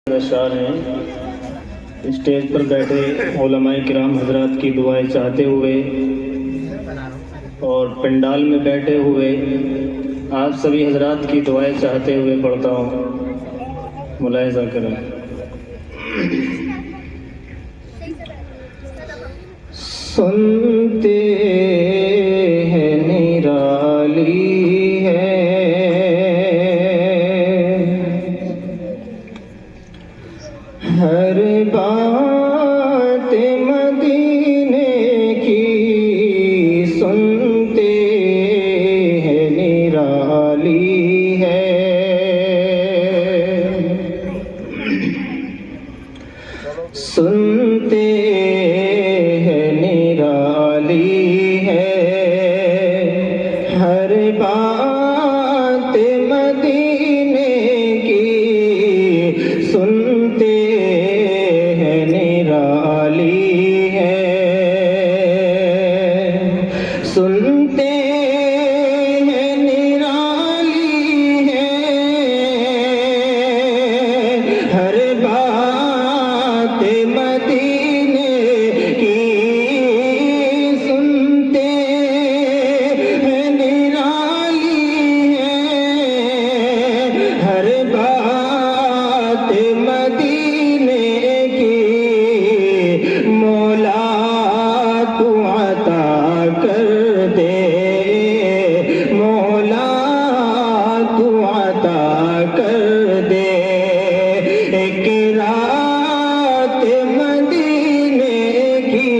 اشعار ہیں. اسٹیج پر بیٹھے علماء کرام حضرات کی دعائیں چاہتے ہوئے اور پنڈال میں بیٹھے ہوئے آپ سبھی حضرات کی دعائیں چاہتے ہوئے پڑھتا ہوں. ملاحظہ کریں. سنتے ہیں نرالی ہے ہر بات مدینے کی، سنتے ہیں نرالی ہے. سنتے ہیں نرالی ہے ہر بات مدینے کی، سنتے ہیں نرالی ہے. سنتے ہیں نرالی ہے ہر بات مدینے کی، سنتے ہیں نرالی ہے ہر بات مدینے کی. مولا تو عطا کر دے، مولا تو عطا کر دے. ایک رات مدینے کی،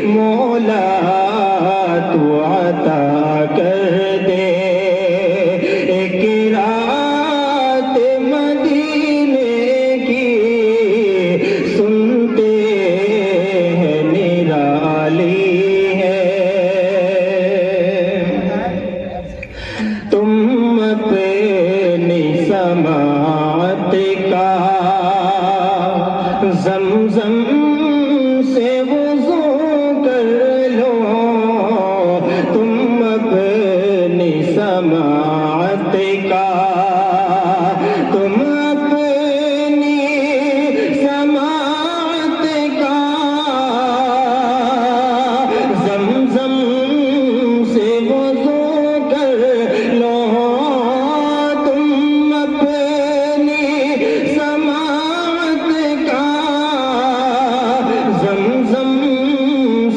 مولا تو عطا کر دے. ایک رات مدینے کی، سنتے ہیں نرالی ہے. تم اپنی سماعت کا زمزم سے وضو کر لو. تم اپنی سماعت کا، تم اپنی سماعت کا زمزم سے وضو کر لو. تم اپنی سماعت کا زمزم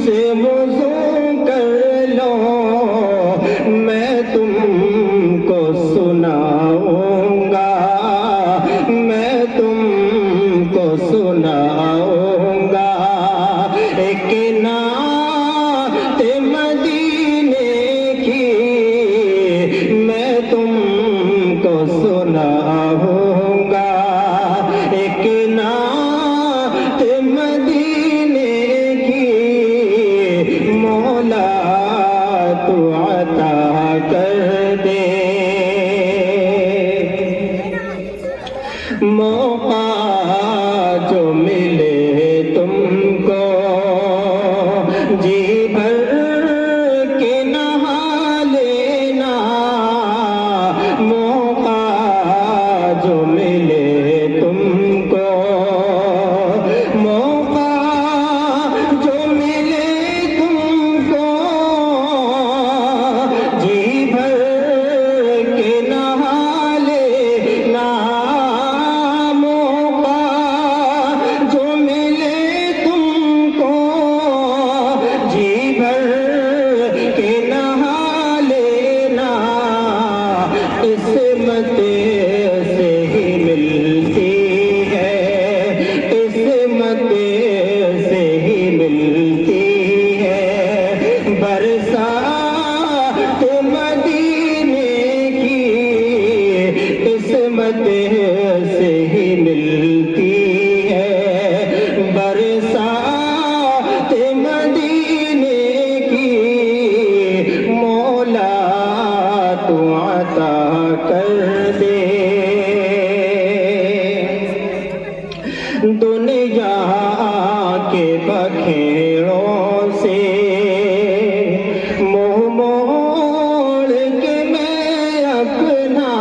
سے وضو کر لو. میں تم کو سناؤں گا، میں تم کو سناؤں گا ایک نعت مدینے کی. میں تم کو سناؤں گا ایک نعت مدینے کی. مولا تو عطا کر دے. موقع جو ملے تم کو جی بھر کے نہا لینا. موقع جو ملے تم کو، موقع جو ملے تم کو جی بھر کے نہا لینا. موقع جو ملے تم کو جی بھر کے نہا لینا. قسمت سے ہی ملتی ہے، قسمت سے ہی ملتی ہے. برسات مدینے کی، قسمت سے ہی ملتی ہے. برسات مدینے کی، مولا تو عطا کر دے. دنیا کے بکھیڑوں سے منہ موڑ کے میں اپنا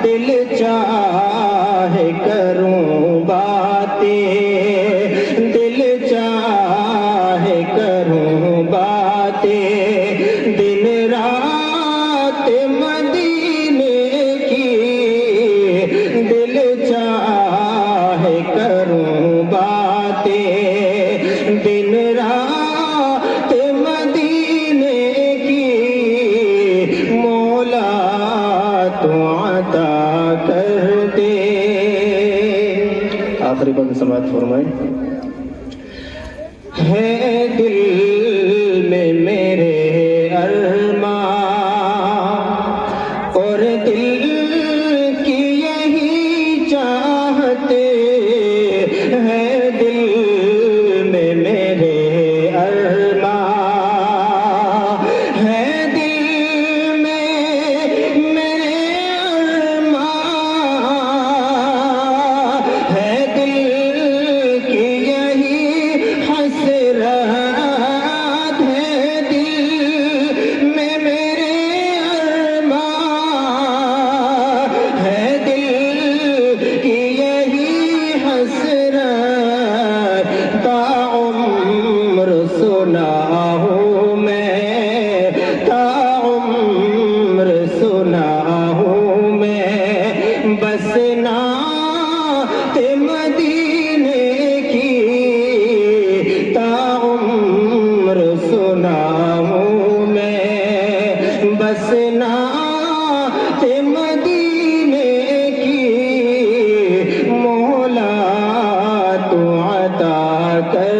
دل چاہے کروں باتیں، دل چاہے کروں باتیں، دن رات مدینے کی، دل چاہے کروں باتیں، دن رات مدینے کی، مولا تو عطا کر دے۔ آخری بند سماعت فرمائیں۔ ہے دل میں میرے ارمان اور دل کی یہی چاہتے، ہے دل میں میرے ارمان، ہے دل میں میرے ارمان، ہے دل کی یہی حسرت، ہے دل میں میرے ارمان، ہے دل کی یہی حسرت، تا عمر سنا ہوں میں، تا عمر سنا ہوں میں، بس نعت مدینے کی، تا عمر سنا ہوں میں، بس نعت مدینے کی، مولا تو عطا کر